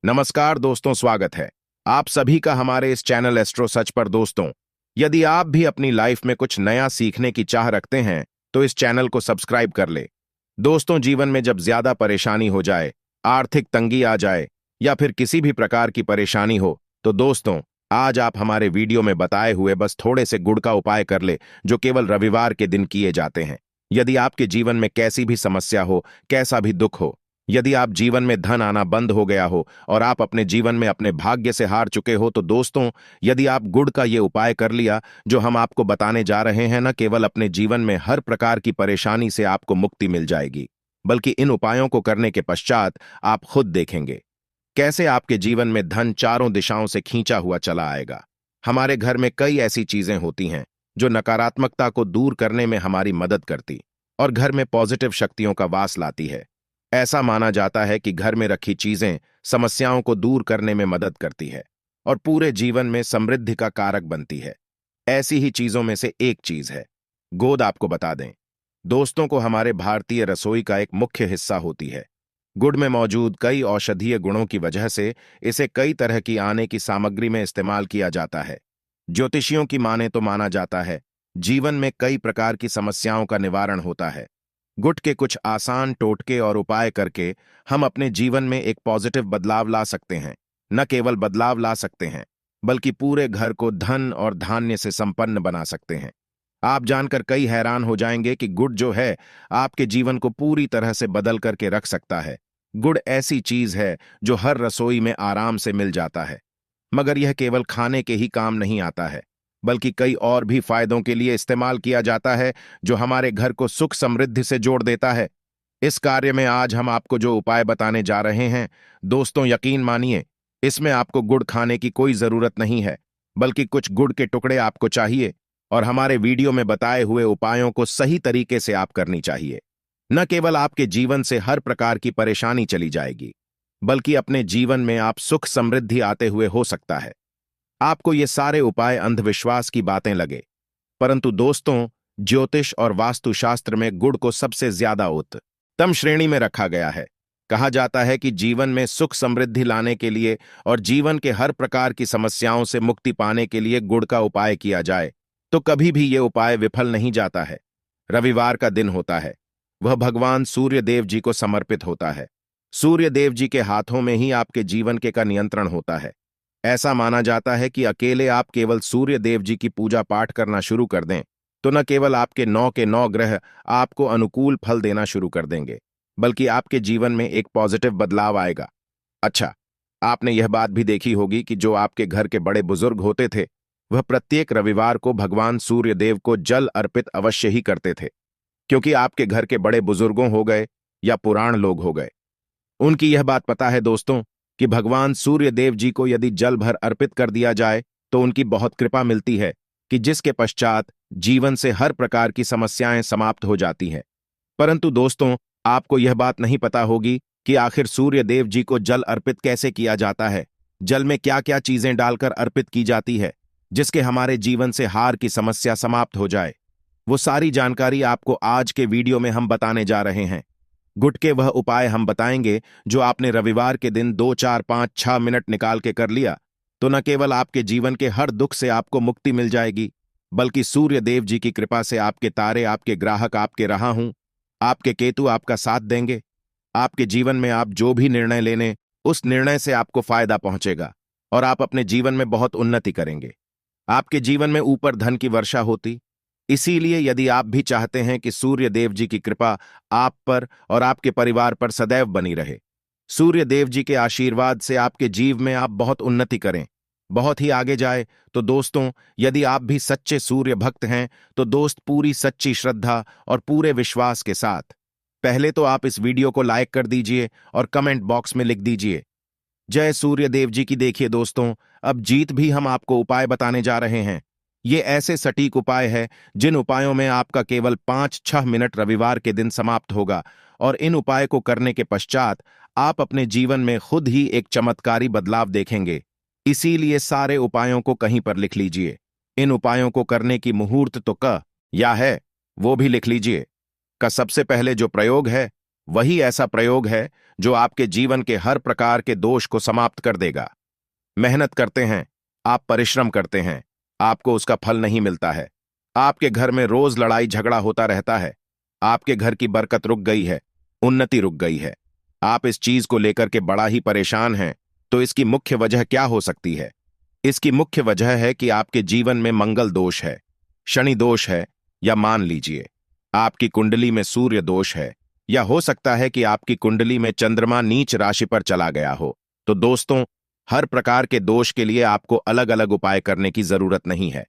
नमस्कार दोस्तों, स्वागत है आप सभी का हमारे इस चैनल एस्ट्रो सच पर। दोस्तों, यदि आप भी अपनी लाइफ में कुछ नया सीखने की चाह रखते हैं तो इस चैनल को सब्सक्राइब कर ले। दोस्तों, जीवन में जब ज्यादा परेशानी हो जाए, आर्थिक तंगी आ जाए या फिर किसी भी प्रकार की परेशानी हो, तो दोस्तों आज आप हमारे वीडियो में बताए हुए बस थोड़े से गुड़ का उपाय कर ले, जो केवल रविवार के दिन किए जाते हैं। यदि आपके जीवन में कैसी भी समस्या हो, कैसा भी दुख हो, यदि आप जीवन में धन आना बंद हो गया हो और आप अपने जीवन में अपने भाग्य से हार चुके हो, तो दोस्तों यदि आप गुड़ का ये उपाय कर लिया जो हम आपको बताने जा रहे हैं, न केवल अपने जीवन में हर प्रकार की परेशानी से आपको मुक्ति मिल जाएगी, बल्कि इन उपायों को करने के पश्चात आप खुद देखेंगे कैसे आपके जीवन में धन चारों दिशाओं से खींचा हुआ चला आएगा। हमारे घर में कई ऐसी चीजें होती हैं जो नकारात्मकता को दूर करने में हमारी मदद करती और घर में पॉजिटिव शक्तियों का वास लाती है। ऐसा माना जाता है कि घर में रखी चीजें समस्याओं को दूर करने में मदद करती है और पूरे जीवन में समृद्धि का कारक बनती है। ऐसी ही चीजों में से एक चीज है गोंद। आपको बता दें दोस्तों को हमारे भारतीय रसोई का एक मुख्य हिस्सा होती है। गुड़ में मौजूद कई औषधीय गुणों की वजह से इसे कई तरह की आने की सामग्री में इस्तेमाल किया जाता है। ज्योतिषियों की माने तो माना जाता है जीवन में कई प्रकार की समस्याओं का निवारण होता है। गुड़ के कुछ आसान टोटके और उपाय करके हम अपने जीवन में एक पॉजिटिव बदलाव ला सकते हैं। न केवल बदलाव ला सकते हैं, बल्कि पूरे घर को धन और धान्य से संपन्न बना सकते हैं। आप जानकर कई हैरान हो जाएंगे कि गुड़ जो है आपके जीवन को पूरी तरह से बदल करके रख सकता है। गुड़ ऐसी चीज है जो हर रसोई में आराम से मिल जाता है, मगर यह केवल खाने के ही काम नहीं आता है, बल्कि कई और भी फायदों के लिए इस्तेमाल किया जाता है जो हमारे घर को सुख समृद्धि से जोड़ देता है। इस कार्य में आज हम आपको जो उपाय बताने जा रहे हैं दोस्तों, यकीन मानिए इसमें आपको गुड़ खाने की कोई जरूरत नहीं है, बल्कि कुछ गुड़ के टुकड़े आपको चाहिए और हमारे वीडियो में बताए हुए उपायों को सही तरीके से आप करनी चाहिए। न केवल आपके जीवन से हर प्रकार की परेशानी चली जाएगी, बल्कि अपने जीवन में आप सुख समृद्धि आते हुए हो सकता है। आपको ये सारे उपाय अंधविश्वास की बातें लगे, परंतु दोस्तों ज्योतिष और वास्तुशास्त्र में गुड़ को सबसे ज्यादा उत्तम श्रेणी में रखा गया है। कहा जाता है कि जीवन में सुख समृद्धि लाने के लिए और जीवन के हर प्रकार की समस्याओं से मुक्ति पाने के लिए गुड़ का उपाय किया जाए तो कभी भी ये उपाय विफल नहीं जाता है। रविवार का दिन होता है, वह भगवान सूर्य देव जी को समर्पित होता है। सूर्य देव जी के हाथों में ही आपके जीवन का नियंत्रण होता है। ऐसा माना जाता है कि अकेले आप केवल सूर्य देव जी की पूजा पाठ करना शुरू कर दें तो न केवल आपके 9 के 9 ग्रह आपको अनुकूल फल देना शुरू कर देंगे, बल्कि आपके जीवन में एक पॉजिटिव बदलाव आएगा। अच्छा, आपने यह बात भी देखी होगी कि जो आपके घर के बड़े बुजुर्ग होते थे वह प्रत्येक रविवार को भगवान सूर्य देव को जल अर्पित अवश्य ही करते थे, क्योंकि आपके घर के बड़े बुजुर्गों हो गए या पुराण लोग हो गए, उनकी यह बात पता है दोस्तों कि भगवान सूर्य देव जी को यदि जल भर अर्पित कर दिया जाए तो उनकी बहुत कृपा मिलती है कि जिसके पश्चात जीवन से हर प्रकार की समस्याएं समाप्त हो जाती हैं। परंतु दोस्तों आपको यह बात नहीं पता होगी कि आखिर सूर्य देव जी को जल अर्पित कैसे किया जाता है। जल में क्या क्या चीजें डालकर अर्पित की जाती है जिसके हमारे जीवन से हार की समस्या समाप्त हो जाए। वो सारी जानकारी आपको आज के वीडियो में हम बताने जा रहे हैं। गुड़ के वह उपाय हम बताएंगे जो आपने रविवार के दिन 2, 4, 5, 6 मिनट निकाल के कर लिया तो न केवल आपके जीवन के हर दुख से आपको मुक्ति मिल जाएगी, बल्कि सूर्य देव जी की कृपा से आपके तारे, आपके ग्राहक, आपके राह हूं, आपके केतु आपका साथ देंगे। आपके जीवन में आप जो भी निर्णय लेने उस निर्णय से आपको फायदा पहुंचेगा और आप अपने जीवन में बहुत उन्नति करेंगे। आपके जीवन में ऊपर धन की वर्षा होती। इसीलिए यदि आप भी चाहते हैं कि सूर्य देव जी की कृपा आप पर और आपके परिवार पर सदैव बनी रहे, सूर्य देव जी के आशीर्वाद से आपके जीव में आप बहुत उन्नति करें, बहुत ही आगे जाए, तो दोस्तों यदि आप भी सच्चे सूर्य भक्त हैं तो दोस्त पूरी सच्ची श्रद्धा और पूरे विश्वास के साथ पहले तो आप इस वीडियो को लाइक कर दीजिए और कमेंट बॉक्स में लिख दीजिए जय सूर्य देव जी की। देखिए दोस्तों, अब जीत भी हम आपको उपाय बताने जा रहे हैं। ये ऐसे सटीक उपाय है जिन उपायों में आपका केवल 5-6 मिनट रविवार के दिन समाप्त होगा और इन उपाय को करने के पश्चात आप अपने जीवन में खुद ही एक चमत्कारी बदलाव देखेंगे। इसीलिए सारे उपायों को कहीं पर लिख लीजिए। इन उपायों को करने की मुहूर्त तो क या है वो भी लिख लीजिए। का सबसे पहले जो प्रयोग है वही ऐसा प्रयोग है जो आपके जीवन के हर प्रकार के दोष को समाप्त कर देगा। मेहनत करते हैं, आप परिश्रम करते हैं, आपको उसका फल नहीं मिलता है। आपके घर में रोज लड़ाई झगड़ा होता रहता है। आपके घर की बरकत रुक गई है, उन्नति रुक गई है। आप इस चीज को लेकर के बड़ा ही परेशान हैं। तो इसकी मुख्य वजह क्या हो सकती है? इसकी मुख्य वजह है कि आपके जीवन में मंगल दोष है, शनि दोष है, या मान लीजिए आपकी कुंडली में सूर्य दोष है, या हो सकता है कि आपकी कुंडली में चंद्रमा नीच राशि पर चला गया हो। तो दोस्तों, हर प्रकार के दोष के लिए आपको अलग अलग उपाय करने की जरूरत नहीं है।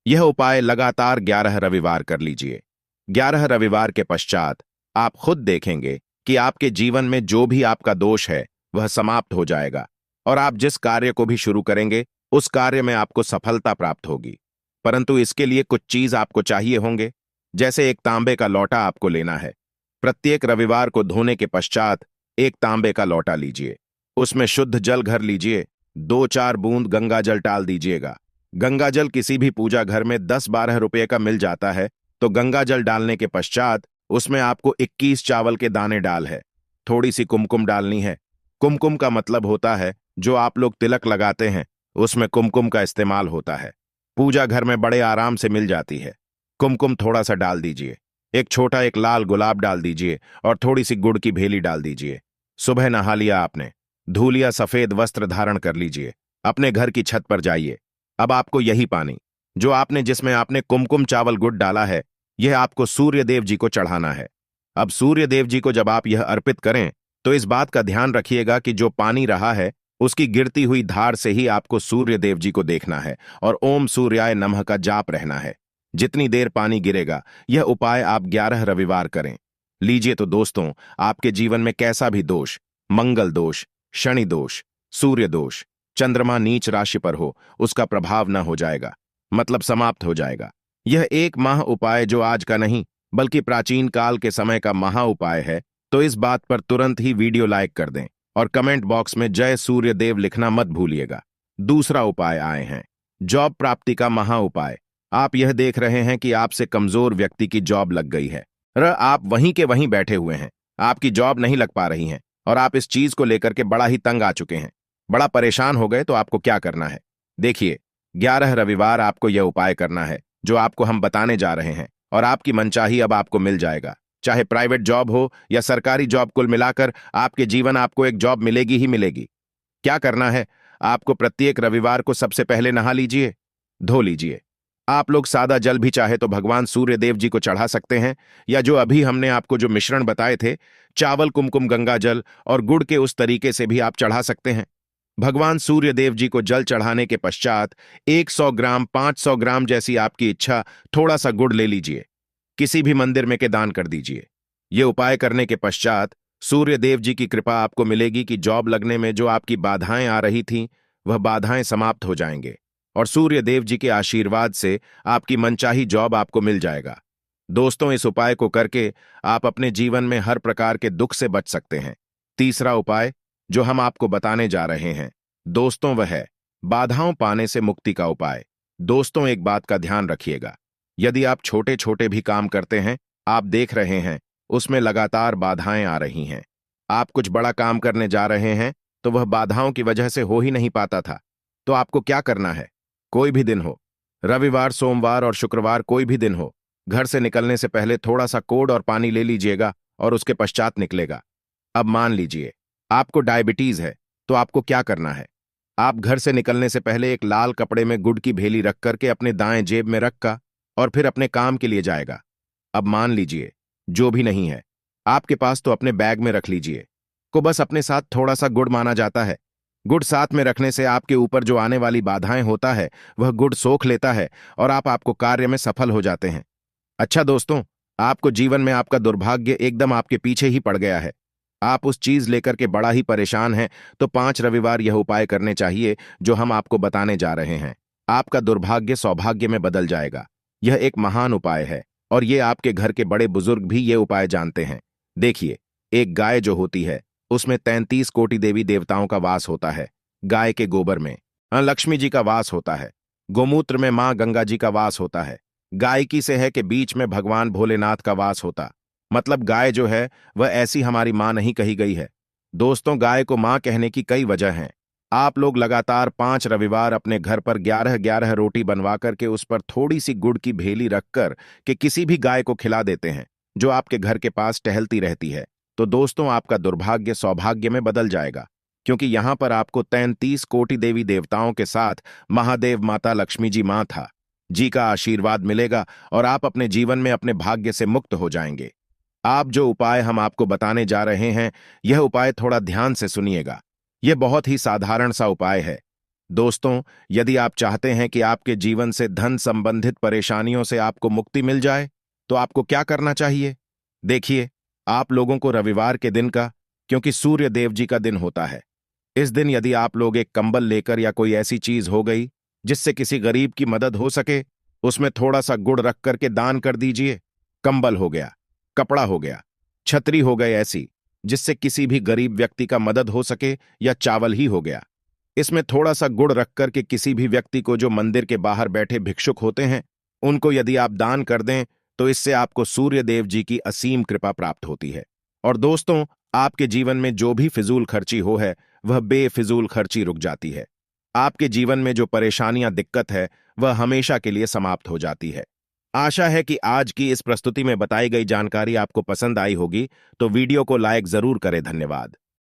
यह उपाय लगातार 11 रविवार कर लीजिए। 11 रविवार के पश्चात आप खुद देखेंगे कि आपके जीवन में जो भी आपका दोष है वह समाप्त हो जाएगा, और आप जिस कार्य को भी शुरू करेंगे उस कार्य में आपको सफलता प्राप्त होगी। परंतु इसके लिए कुछ चीज आपको चाहिए होंगे। जैसे एक तांबे का लोटा आपको लेना है। प्रत्येक रविवार को धोने के पश्चात एक तांबे का लोटा लीजिए, उसमें शुद्ध जल भर लीजिए, 2-4 बूंद गंगा जल डाल दीजिएगा। गंगा जल किसी भी पूजा घर में 10-12 रुपये का मिल जाता है। तो गंगा जल डालने के पश्चात उसमें आपको 21 चावल के दाने डाल है। थोड़ी सी कुमकुम डालनी है। कुमकुम का मतलब होता है जो आप लोग तिलक लगाते हैं, उसमें कुमकुम का इस्तेमाल होता है। पूजा घर में बड़े आराम से मिल जाती है। कुमकुम थोड़ा सा डाल दीजिए। एक लाल गुलाब डाल दीजिए और थोड़ी सी गुड़ की भेली डाल दीजिए। सुबह नहा लिया आपने, धो लिया, सफेद वस्त्र धारण कर लीजिए, अपने घर की छत पर जाइए। अब आपको यही पानी जो आपने जिसमें आपने कुमकुम चावल गुड़ डाला है, यह आपको सूर्य देव जी को चढ़ाना है। अब सूर्य देव जी को जब आप यह अर्पित करें तो इस बात का ध्यान रखिएगा कि जो पानी रहा है उसकी गिरती हुई धार से ही आपको सूर्य देव जी को देखना है और ओम सूर्याय नमः का जाप रहना है। जितनी देर पानी गिरेगा, यह उपाय आप 11 रविवार करें। लीजिए तो दोस्तों, आपके जीवन में कैसा भी दोष, मंगल दोष, शनि दोष, सूर्य दोष, चंद्रमा नीच राशि पर हो, उसका प्रभाव न हो जाएगा, मतलब समाप्त हो जाएगा। यह एक महा उपाय जो आज का नहीं बल्कि प्राचीन काल के समय का महा उपाय है। तो इस बात पर तुरंत ही वीडियो लाइक कर दें और कमेंट बॉक्स में जय सूर्य देव लिखना मत भूलिएगा। दूसरा उपाय आए हैं जॉब प्राप्ति का महा उपाय। आप यह देख रहे हैं कि आपसे कमजोर व्यक्ति की जॉब लग गई है। आप वहीं के वहीं बैठे हुए हैं, आपकी जॉब नहीं लग पा रही है और आप इस चीज को लेकर के बड़ा ही तंग आ चुके हैं, बड़ा परेशान हो गए। तो आपको क्या करना है? देखिए, 11 रविवार आपको यह उपाय करना है जो आपको हम बताने जा रहे हैं, और आपकी मनचाही अब आपको मिल जाएगा। चाहे प्राइवेट जॉब हो या सरकारी जॉब, कुल मिलाकर आपके जीवन आपको एक जॉब मिलेगी ही मिलेगी। क्या करना है? आपको प्रत्येक रविवार को सबसे पहले नहा लीजिए, धो लीजिए। आप लोग सादा जल भी चाहे तो भगवान सूर्य देव जी को चढ़ा सकते हैं, या जो अभी हमने आपको जो मिश्रण बताए थे, चावल, कुमकुम, गंगा जल और गुड़ के, उस तरीके से भी आप चढ़ा सकते हैं। भगवान सूर्य देव जी को जल चढ़ाने के पश्चात 100 ग्राम, 500 ग्राम, जैसी आपकी इच्छा, थोड़ा सा गुड़ ले लीजिए, किसी भी मंदिर में के दान कर दीजिए। ये उपाय करने के पश्चात सूर्य देव जी की कृपा आपको मिलेगी कि जॉब लगने में जो आपकी बाधाएं आ रही थीं, वह बाधाएं समाप्त हो जाएंगे, और सूर्य देव जी के आशीर्वाद से आपकी मनचाही जॉब आपको मिल जाएगा। दोस्तों, इस उपाय को करके आप अपने जीवन में हर प्रकार के दुख से बच सकते हैं। तीसरा उपाय जो हम आपको बताने जा रहे हैं दोस्तों, वह है बाधाओं पाने से मुक्ति का उपाय। दोस्तों, एक बात का ध्यान रखिएगा, यदि आप छोटे छोटे भी काम करते हैं, आप देख रहे हैं उसमें लगातार बाधाएं आ रही हैं, आप कुछ बड़ा काम करने जा रहे हैं तो वह बाधाओं की वजह से हो ही नहीं पाता था, तो आपको क्या करना है? कोई भी दिन हो, रविवार, सोमवार और शुक्रवार, कोई भी दिन हो, घर से निकलने से पहले थोड़ा सा कोड और पानी ले लीजिएगा और उसके पश्चात निकलेगा। अब मान लीजिए आपको डायबिटीज है, तो आपको क्या करना है? आप घर से निकलने से पहले एक लाल कपड़े में गुड़ की भेली रख करके अपने दाएं जेब में रखा और फिर अपने काम के लिए जाएगा। अब मान लीजिए जो भी नहीं है आपके पास, तो अपने बैग में रख लीजिए। को बस अपने साथ थोड़ा सा गुड़ माना जाता है। गुड़ साथ में रखने से आपके ऊपर जो आने वाली बाधाएं होता है वह गुड़ सोख लेता है और आपको कार्य में सफल हो जाते हैं। अच्छा दोस्तों, आपको जीवन में आपका दुर्भाग्य एकदम आपके पीछे ही पड़ गया है, आप उस चीज लेकर के बड़ा ही परेशान हैं, तो 5 रविवार यह उपाय करने चाहिए जो हम आपको बताने जा रहे हैं। आपका दुर्भाग्य सौभाग्य में बदल जाएगा। यह एक महान उपाय है और ये आपके घर के बड़े बुजुर्ग भी ये उपाय जानते हैं। देखिए, एक गाय जो होती है उसमें 33 कोटि देवी देवताओं का वास होता है। गाय के गोबर में लक्ष्मी जी का वास होता है, गोमूत्र में मां गंगा जी का वास होता है, गायकी से है कि बीच में भगवान भोलेनाथ का वास होता, मतलब गाय जो है वह ऐसी हमारी माँ नहीं कही गई है। दोस्तों, गाय को माँ कहने की कई वजह हैं। आप लोग लगातार 5 रविवार अपने घर पर 11-11 रोटी बनवा करके उस पर थोड़ी सी गुड़ की भेली रखकर के किसी भी गाय को खिला देते हैं जो आपके घर के पास टहलती रहती है। तो दोस्तों, आपका दुर्भाग्य सौभाग्य में बदल जाएगा, क्योंकि यहां पर आपको 33 कोटि देवी देवताओं के साथ महादेव माता लक्ष्मी जी मां था जी का आशीर्वाद मिलेगा और आप अपने जीवन में अपने भाग्य से मुक्त हो जाएंगे। आप जो उपाय हम आपको बताने जा रहे हैं, यह उपाय थोड़ा ध्यान से सुनिएगा। यह बहुत ही साधारण सा उपाय है। दोस्तों, यदि आप चाहते हैं कि आपके जीवन से धन संबंधित परेशानियों से आपको मुक्ति मिल जाए, तो आपको क्या करना चाहिए? देखिए, आप लोगों को रविवार के दिन का, क्योंकि सूर्य देव जी का दिन होता है, इस दिन यदि आप लोग एक कंबल लेकर या कोई ऐसी चीज हो गई जिससे किसी गरीब की मदद हो सके, उसमें थोड़ा सा गुड़ रख करके दान कर दीजिए। कंबल हो गया, कपड़ा हो गया, छतरी हो गई ऐसी जिससे किसी भी गरीब व्यक्ति का मदद हो सके, या चावल ही हो गया। इसमें थोड़ा सा गुड़ रख करके किसी भी व्यक्ति को जो मंदिर के बाहर बैठे भिक्षुक होते हैं, उनको यदि आप दान कर दें, तो इससे आपको सूर्य देव जी की असीम कृपा प्राप्त होती है। और दोस्तों, आपके जीवन में जो भी फिजूल खर्ची हो है, वह बेफिजूल खर्ची रुक जाती है। आपके जीवन में जो परेशानियां दिक्कत है, वह हमेशा के लिए समाप्त हो जाती है। आशा है कि आज की इस प्रस्तुति में बताई गई जानकारी आपको पसंद आई होगी, तो वीडियो को लाइक जरूर करें। धन्यवाद।